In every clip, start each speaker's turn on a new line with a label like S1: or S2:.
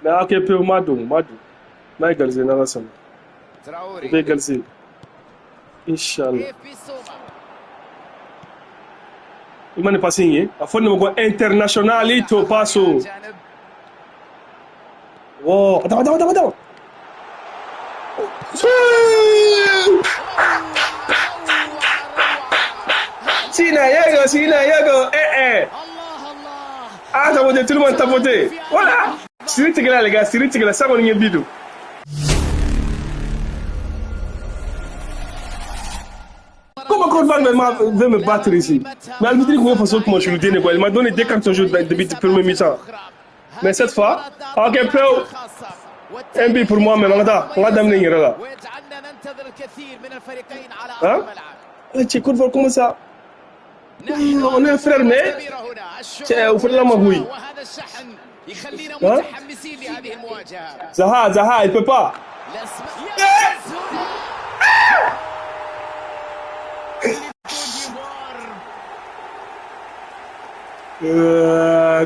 S1: Ok, peu Madou. Là, égalisé dans la salle. Il va égaliser. Inch'Allah. Il m'a pas signé. À fond de mon international, il te passe. Wow. Attends. Sina Yago. Ah, t'as voté, tout le monde t'a voté. Voilà. Siri Tigela, les gars, ça va nous bidou. Comment Cordoba veut me battre ici? Mais elle me dit que moi je lui donne quoi. Il m'a donné des cartons jaunes depuis le premier mi-temps. Mais cette fois, ok, Peu. Un but pour moi, mais on va d'amener là. Hein? Tu écoutes voir comment ça? On est un frère, mais au frère la magouille. Hein? Zaha, il peut pas.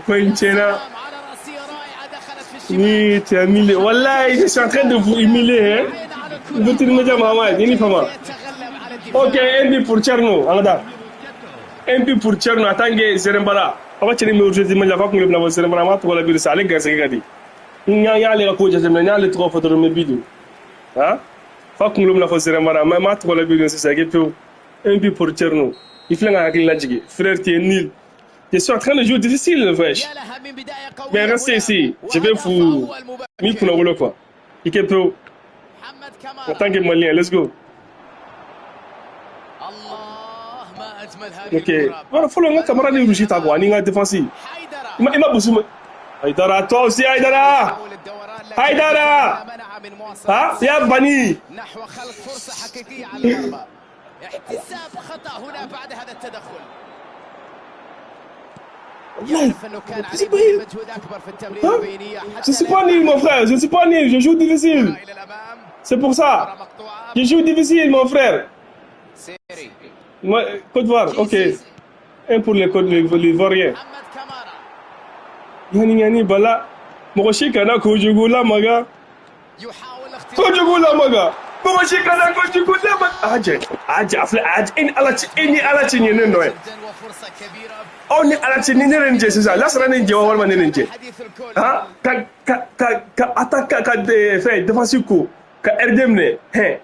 S1: Coinchena. Oui, tu es humilié. Wallah, je suis en train de vous humilier. Hein? Vous te dites, maman, il faut pas. Ok, un but pour Tcherno. Un but pour Tcherno. Attendez, Zerembala. On va tirer mes aujourd'hui, mais la fois qu'on le voit, Zerembala, tu vas la ça. Allez, gars, il y a les coachs, il y a les trois photos de mes vidéos. Hein? Faut qu'on le voit, Zerembala, mais tu vas la vidéo, c'est ça. Un but pour Tcherno. Il fait un accueil. Frère, tu es nul. Je suis en train de jouer difficile, wesh. Mais restez ici. Je vais vous mettre pour le quoi. Il est peu. En tant que Malien, let's go. Ok. Voilà, faut le camarade de Rougit à quoi. Il est défensif. Il m'a bossé. Haïdara, toi aussi, Haïdara. Ah, il y a Bani. Je suis pas nul, mon frère. Je suis pas nul. Je joue difficile. C'est pour ça. Je joue difficile, mon frère. Moi, Côte d'Ivoire, ok. Un pour les Ivoiriens. Yani, bala. Mokoshi kana kojugula maga. Mokoshi kana kojugula maga. Aje. Ini alachi nyene noe. On est à la tchénine, c'est ça. Là, c'est un indien, on va le dire. Ah, quand attaque, quand fait défensif coup, quand RDM, ouais.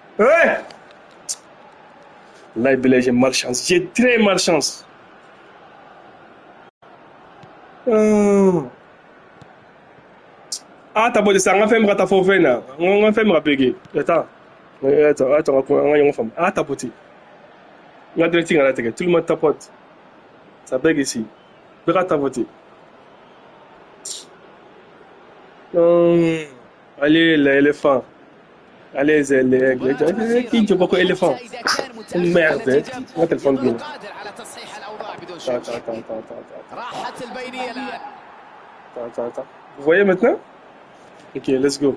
S1: Là, j'ai malchance. J'ai très malchance. Ah, t'as beau ça, on va faire un ratafofé là. On va faire un rapégué. Attends, on va faire. Ah, t'as beau. On va directement à la tête. Tout le monde tapote. Ça bègue ici. Verra ta voté. Allez, l'éléphant. Allez, les aigles. Qui dit pourquoi éléphant? Merde. On va téléphone bien. Attends. Vous voyez maintenant? Ok, let's go.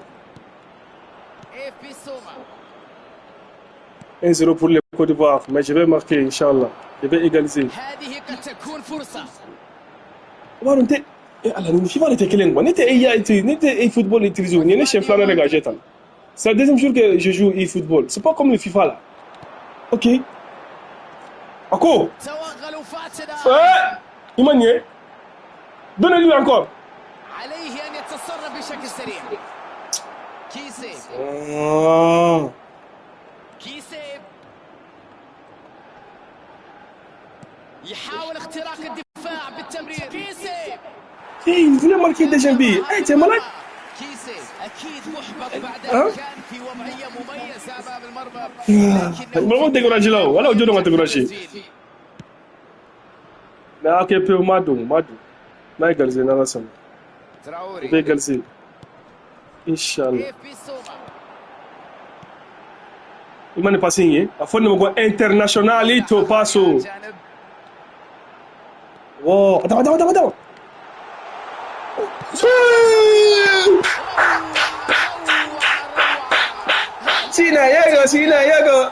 S1: 1-0 pour les Côte d'Ivoire. Mais je vais marquer, Inch'Allah. Je vais égaliser. C'est la deuxième jour que je joue e-football. C'est pas comme le FIFA là. Ok. Encore. Il m'a nié. Donnez-lui encore. Il voulait marquer déjà but. Hey, t'es malade? Maman découragé là. Voilà, Dieu m'a découragé. Mais ok, peu Madou. Là, égalisé dans la salle. Il va égaliser. Inch'Allah. Il m'a pas signé. À fond de mon international, il te passe. Wow. Attends. Sina Yago.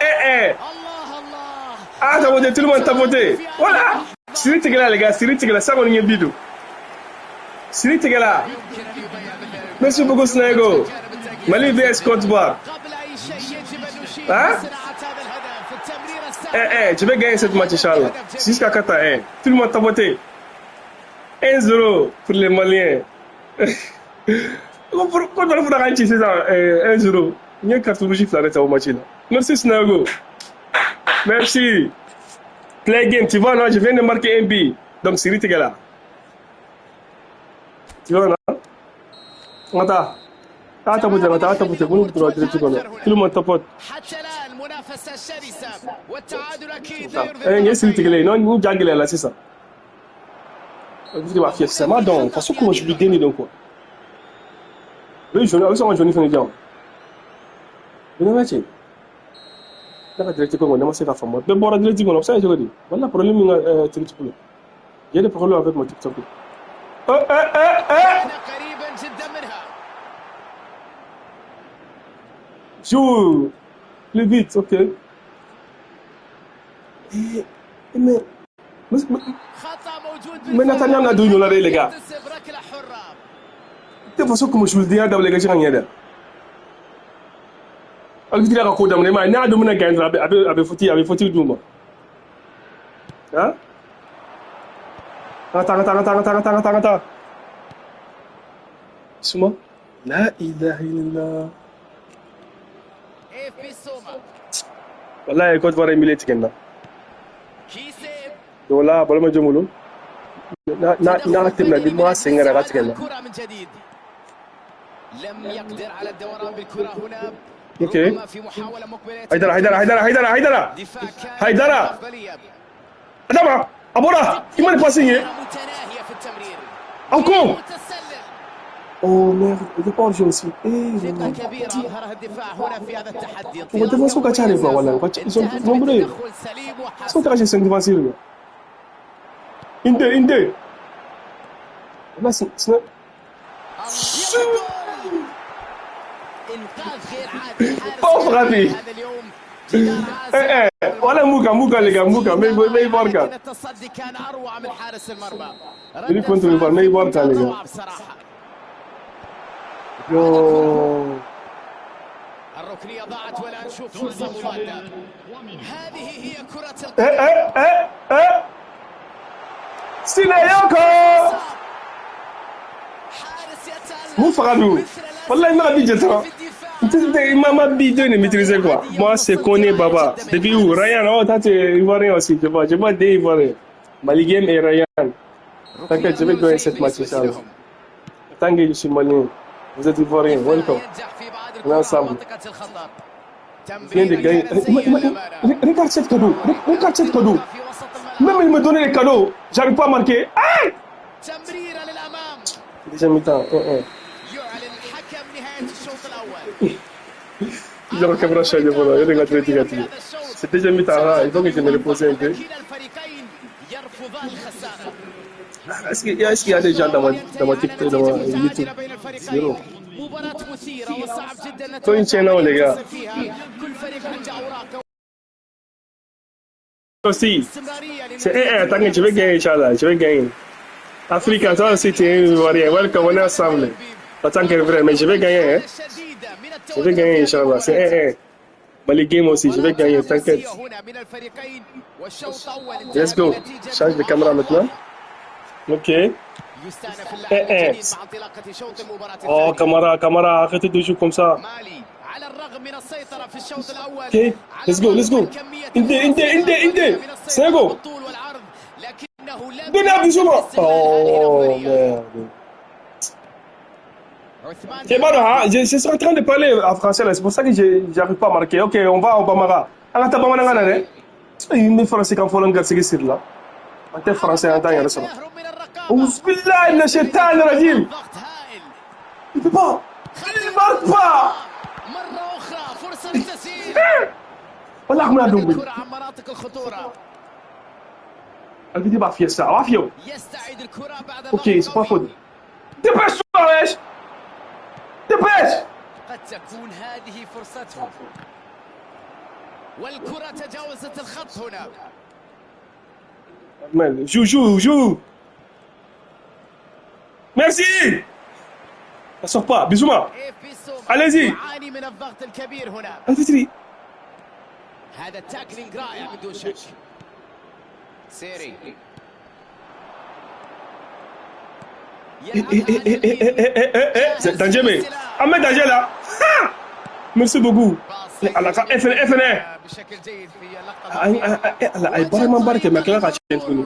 S1: Ah, t'as voté, tout le monde t'a voté. Voilà. Siri Tigela, les gars, ça va nous bidou. Siri Tigela. Merci beaucoup, Sénégal. Mali vs Côte d'Ivoire. Hein? Je vais gagner cette match, Inch'Allah. Jusqu'à 4-1. Tout le monde t'a voté. 1-0 pour les Maliens. Pourquoi tu vas faire c'est ça? 1-0. Il y a une carte rouge qui arrête au match là. Merci, Sénégal. Merci. Play game, tu vois, non? Je viens de marquer un but. Donc, c'est Rite là. Tu vois, non? Attends. Attends, tout le monde tapote. Yes, Rite là. Non, nous gagnons là, c'est ça. Vous devez faire ça. Madame, de toute façon, comment je lui donne donc quoi? Oui, je vais faire un journée fin de dimanche. Vous n'avez pas dit? Daga direct ko ngona masika famo be bora direct ko ça jogodi wala problème nga direct ko j'ai des problèmes avec mon TikTok
S2: قريبا جدا منها
S1: joue plus vite ok mais
S2: خطا موجود
S1: mais Nathalie na douille là les gars
S2: ركله حره
S1: de façon comme je vous le dis dans les gars j'ai alvidira ka ko dam ne ma na do mena gain abe foti duma hein attends suma la ilaha illallah
S2: اف بي سوما
S1: wallahi ko wara mileti kenna
S2: كيسيب
S1: ولا بلا ما جمولو na تبنا دي ما سينغرا غات kenna
S2: الكرة من جديد لم يقدر على الدوران بالكرة هنا
S1: اوكي
S2: ربما في محاولة مقبلة
S1: هيدرا
S2: دفاع كان
S1: هيدرا
S2: أفضلية.
S1: adama abora imani passing
S2: متناهية في التمرير
S1: encore
S2: متسلل
S1: oh merde il est pas hors jeu aussi
S2: ثقة كبيرة أظهرها الدفاع هنا في هذا التحدي
S1: هو الدفاع سوكا تشاري كوا ولا
S2: انتهت
S1: nombreux
S2: بتدخل سليم وحاسم
S1: سوكا chez 5 défensifs inde là c'est
S2: إنقاذ غير عادي
S1: Pauvre Rabi.
S2: هذا اليوم جدار عازل.
S1: ولا موكا les gars موكا ما يباركا
S2: لكن التصدي كان أروع من حارس المرمى
S1: اللي كنت يبار ما يباركا les gars
S2: روعة بصراحة
S1: yo
S2: الركنية ضاعت ولا نشوف فرصة مضادة هذه هي كرة القدم
S1: Sinayoko
S2: حارس يتألق
S1: مو فغابيو والله ما غادي جاتها ما بيدو ne maîtriser quoi moi c'est connais baba depuis où Ryan oh toi tu es ivoirien aussi je vois des ivoiriens Maligem et Ryan t'inquiète je vais gagner cette match inchallah tant que je suis malien vous êtes ivoirien welcome
S2: ينجح في بعض
S1: on est
S2: الكرات
S1: ensemble
S2: منطقة الخطر
S1: viens de gagner regarde cette cadeau
S2: في وسط الملعب
S1: même il me donnait les cadeaux j'arrive pas à marquer ah
S2: تمريرة للأمام
S1: déjà mi-temps
S2: يعلن الحكم نهاية الشوط الأول
S1: il aura qu'à brancher les volants il regarde les c'est déjà mi-temps là il faut que je me repose un peu
S2: كلا الفريقين يرفضان الخسارة
S1: est-ce qu'il y a des gens dans ma TikTok dans ma YouTube
S2: متعادلة بين الفريقين
S1: zéro
S2: مباراة مثيرة وصعب جدا
S1: Toi, une chaîne, les gars.
S2: فيها كل فريق عنده أوراقه
S1: aussi
S2: استمرارية
S1: c'est attends je vais gagner inchallah je vais gagner Africa toi aussi tu es ivoirien welcome on est ensemble attends que vrai mais je vais gagner hein
S2: شديدة من
S1: je vais gagner inchallah c'est Mali game aussi je vais gagner t'inquiète
S2: هنا من الفريقين والشوط الأول
S1: let's go change de caméra maintenant ok
S2: يستأنف اللعب من جديد مع انطلاقة شوط المباراة
S1: oh Camara arrêtez de jouer comme ça
S2: مالي على الرغم من السيطرة في الشوط الأول
S1: ok let's go Inde c'est go
S2: الطول والعرض لكنه لم
S1: donnez à Bissouma oh merde c'est bon hein je suis en train de parler en français là c'est pour ça que j'arrive pas à marquer ok on va au Bamara anga tabamana ngana ne il me français quand faut langue c'est sur là en tant français en tant que ça أعوذ بالله من الشيطان الرجيم
S2: ضغط هائل
S1: il peut pas il marque pas
S2: مرة أخرى فرصة للتسجيل
S1: والله ما ندوم
S2: الكرة عن مناطق الخطورة
S1: الفيديو بقى فيه الساعة عافية
S2: يستعيد الكرة بعد
S1: اوكي c'est pas faute dépêche-toi wesh dépêche
S2: قد تكون هذه فرصته والكرة تجاوزت الخط هنا
S1: man joue merci Ça sort pas. Bissouma. Allez-y.
S2: يعاني من الضغط الكبير هنا.
S1: Allez-y.
S2: هذا التاكلينج رائع بدون شك. سيري.
S1: Danger mais. Ahmed danger là. Merci beaucoup. على FN
S2: بشكل جيد في اللقطة.
S1: لا اي ما مبارك ما كان غاتشين تكوني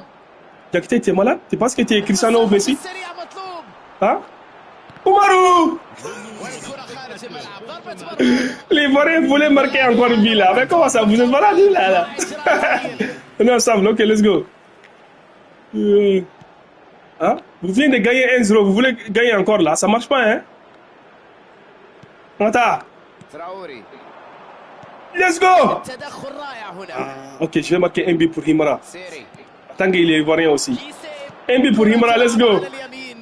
S1: جاك تي مالا تي باسكو تي كريستيانو ميسي
S2: سريع مطلوب.
S1: ها Oumarou
S2: والكرة خارج الملعب. ضربة مرمى.
S1: les Ivoiriens voulaient marquer encore une ville là mais comment ça vous êtes malade là non Sam ok let's go hein vous venez de gagner 1-0 vous voulez gagner encore là ça marche pas hein Mata
S2: تراوري.
S1: let's go
S2: تدخل رائع هنا.
S1: ok je vais marquer un but pour Himara
S2: سيري.
S1: tant qu'il est Ivoirien aussi
S2: كيسي.
S1: un but pour Himara let's go
S2: على اليمين.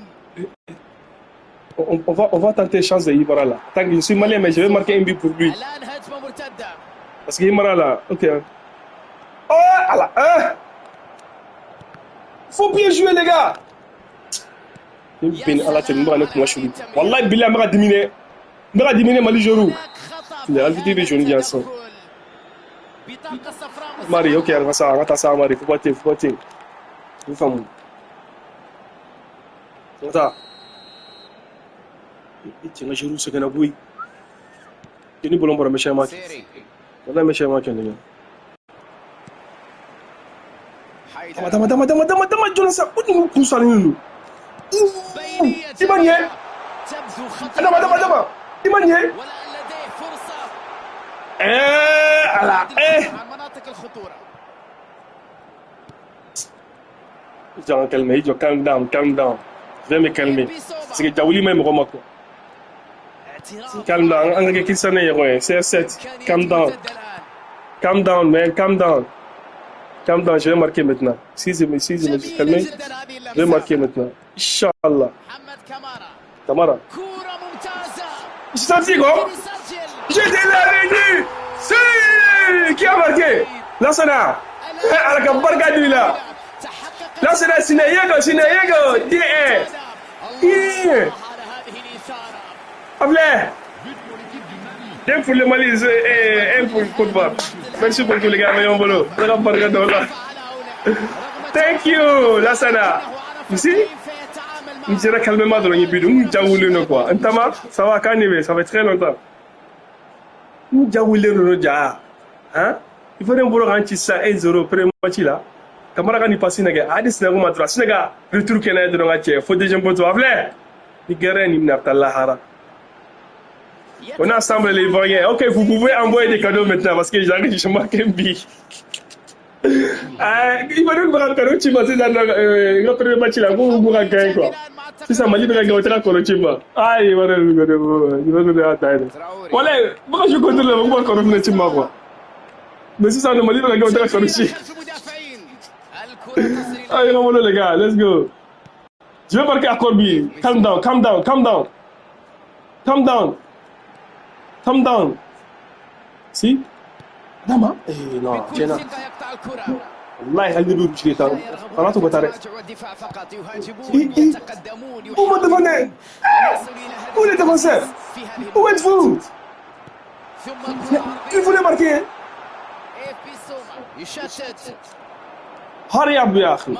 S1: on va tenter chance de Himara là tant que je suis malien mais je vais marquer un but pour lui
S2: الآن هجمة مرتدة.
S1: parce que Himara là ok oh Allah faut bien jouer les gars une peine à la tête moi avec moi chez lui wallahi billah m'a diminué Mali Jorou
S2: خطأ.
S1: il a invité les jeunes gars ça
S2: بطاقة صفراء.
S1: Mari ok on va ça Mari faut pas vous femme ça tu as Jorou ce qu'on a bouilli tu n'es pas l'homme pour me chercher
S2: سيري.
S1: والله ما chercher كان
S2: حيدر.
S1: madame Jonathan où nous sommes
S2: بينية.
S1: Imanye
S2: تبدو خطأ.
S1: madame Imanye
S2: والآن لديه فرصة.
S1: على
S2: عن مناطق الخطورة.
S1: Genre calmer, calm down. Je vais me calmer. C'est que Jaouli même remarque.
S2: اعتراف.
S1: Calm down. On a qui s'en est ouais. CR7. Calm down. Calm down, man. Calm down. Je vais marquer maintenant. Si je me suis calmé, je vais marquer maintenant. Inch'Allah.
S2: محمد كمارا.
S1: Tamara.
S2: كرة ممتازة.
S1: Je suis sorti quoi?
S2: يسجل.
S1: J'étais là, Rémi. Si. Qui a marqué? Lassana. على كبر قاعد là.
S2: تحقق.
S1: Lassana Sinayego. DA.
S2: الله على هذه الإثارة.
S1: Appelez. Un pour le Mali et un pour le Côte d'Ivoire. Merci beaucoup les gars, meilleur boulot. Thank you, Lassana. You see? Je dirais calmement dans le but. Nous jaoulons quoi. Ntama, ça va canner, ça fait très longtemps. Nous jaoulons déjà. Hein? Il faut un boulot rentrer ça 1-0 premier match là. Kamara kan y passer naga. Adis na goma droit. Sinaga retour kenay de ngache. Faut déjà pour toi. Appelez. Ni guerre ni mnapta lahara. On a assemblé les Ivoiriens. Ok, vous pouvez envoyer des cadeaux maintenant parce que j'arrive, je marque un billet. Il va nous faire un cadeau, tu vas dire, le premier match là, vous gagner quoi. Si ça m'a dit de gagner, on va faire Chimba. Ah, il va nous donner un taille. Voilà, pourquoi je compte le moment qu'on va faire Chimba quoi. Mais si ça m'a dit de gagner, on va faire Chimba. Allez, on va les gars, let's go. Je vais marquer à Corby. Calm down. Si? Dama? Non, Jenna. والله هل يدور بشري تاو خلاص وبتاري هو دفن هو اللي دفن هو ادفو il voulait marquer هاري ابو يا اخي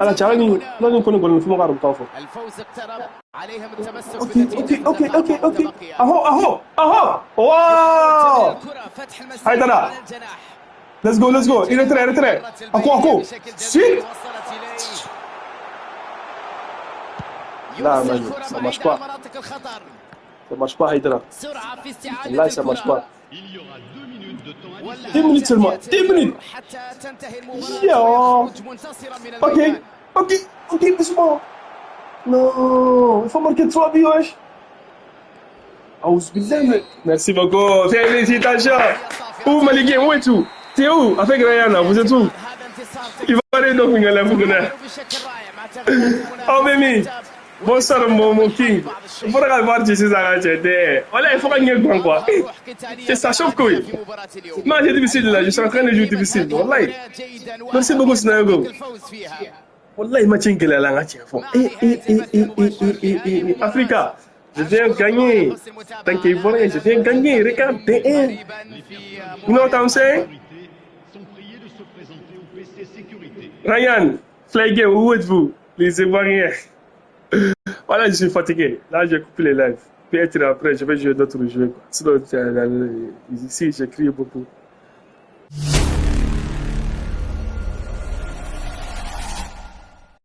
S1: انا تعالني لازم نكون في مغاربه طافو
S2: الفوز اقترب عليهم التمسك بالنتيجه
S1: اوكي اهو واو هيدرا let's go il est très اكو سيت لا ما ça marche pas هيدرا لا ça marche pas 10 minutes seulement 10 minutes
S2: حتى تنتهي المباراة منتصرا من الميدان
S1: اوكي بسمع non il faut marquer 3 buts wesh أعوذ بالله merci beaucoup félicitations où Maligué où es-tu t'es où avec Rayana vous êtes où il va aller donc il a la oh Mimi bonsoir mon king il faudra voir si c'est ça voilà il faut gagner grand quoi c'est ça chauffe quoi non j'ai difficile là je suis en train de jouer difficile wallahi merci beaucoup Snago wallahi matching que la langue fond Africa Je viens gagner. Tant qu'il voit, je viens gagner. Regarde, D1. You know what I'm saying? Ryan, Flaguet, où êtes-vous? Les Ivoiriens. Voilà, je suis fatigué. Là, j'ai coupé les lives. Peut-être après, je vais jouer d'autres jeux. Sinon, ici, j'écris beaucoup.